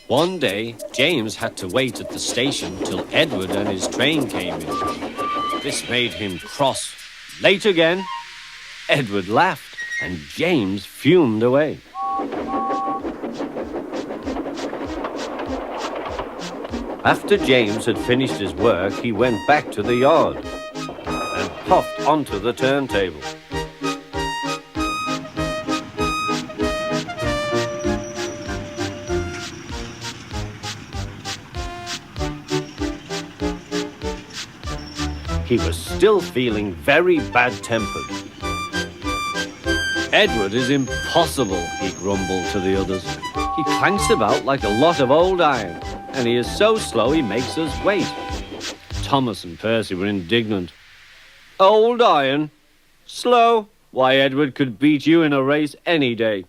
One day, James had to wait at the station till Edward and his train came in. This made him cross. Late again? Edward laughed, and James fumed away. After James had finished his work, he went back to the yard and puffed onto the turntable. He was still feeling very bad-tempered. Edward is impossible, he grumbled to the others. He clanks about like a lot of old iron, and he is so slow he makes us wait. Thomas and Percy were indignant. Old iron? Slow? Why, Edward could beat you in a race any day.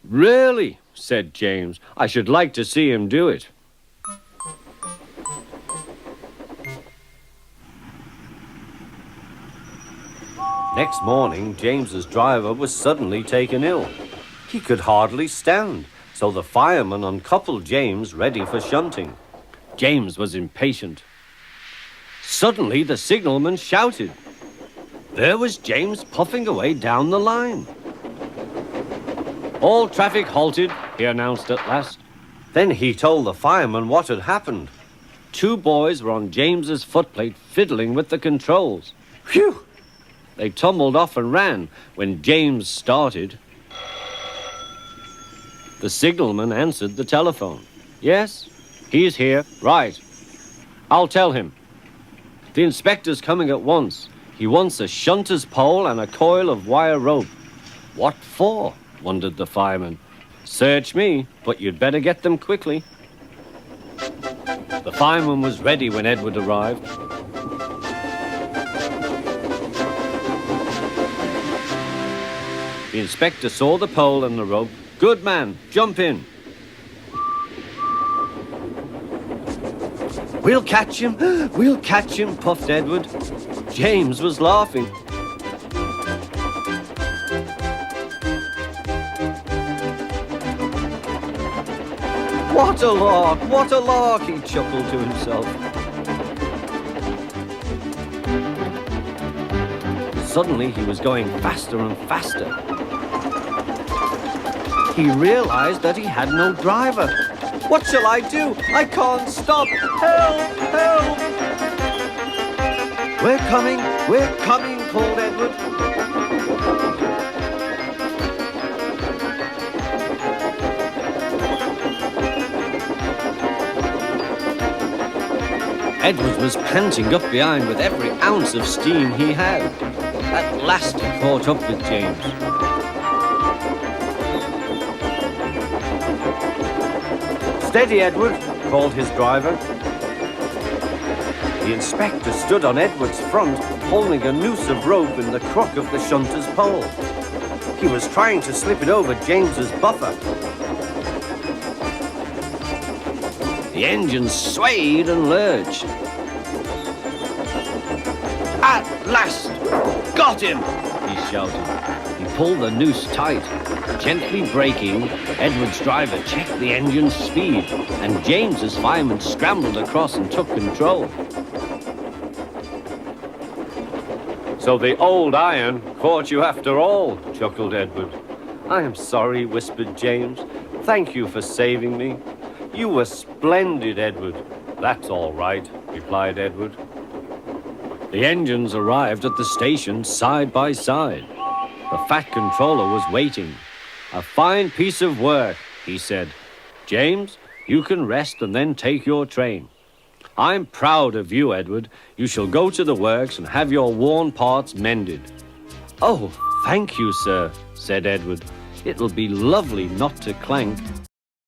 Really, said James. I should like to see him do it. Next morning, James's driver was suddenly taken ill. He could hardly stand, so the fireman uncoupled James ready for shunting. James was impatient. Suddenly, the signalman shouted. There was James puffing away down the line. All traffic halted, he announced at last. Then he told the fireman what had happened. 2 boys were on James's footplate fiddling with the controls. Phew! They tumbled off and ran when James started. The signalman answered the telephone. Yes, he's here. Right. I'll tell him. The inspector's coming at once. He wants a shunter's pole and a coil of wire rope. What for? Wondered the fireman. Search me, but you'd better get them quickly. The fireman was ready when Edward arrived. The inspector saw the pole and the rope. Good man, jump in. We'll catch him, puffed Edward. James was laughing. What a lark, he chuckled to himself. Suddenly he was going faster and faster. He realized that he had no driver. What shall I do? I can't stop. Help! Help! We're coming, called Edward. Edward was panting up behind with every ounce of steam he had. At last he caught up with James. Steady, Edward, called his driver. The inspector stood on Edward's front, holding a noose of rope in the crook of the shunter's pole. He was trying to slip it over James's buffer. The engine swayed and lurched. At last! Got him! He shouted. He pulled the noose tight. Gently braking, Edward's driver checked the engine's speed, and James's fireman scrambled across and took control. So the old iron caught you after all, chuckled Edward. I am sorry, whispered James. Thank you for saving me. You were splendid, Edward. That's all right, replied Edward. The engines arrived at the station side by side. The fat controller was waiting. A fine piece of work, he said. James, you can rest and then take your train. I'm proud of you, Edward. You shall go to the works and have your worn parts mended. Oh, thank you, sir, said Edward. It'll be lovely not to clank.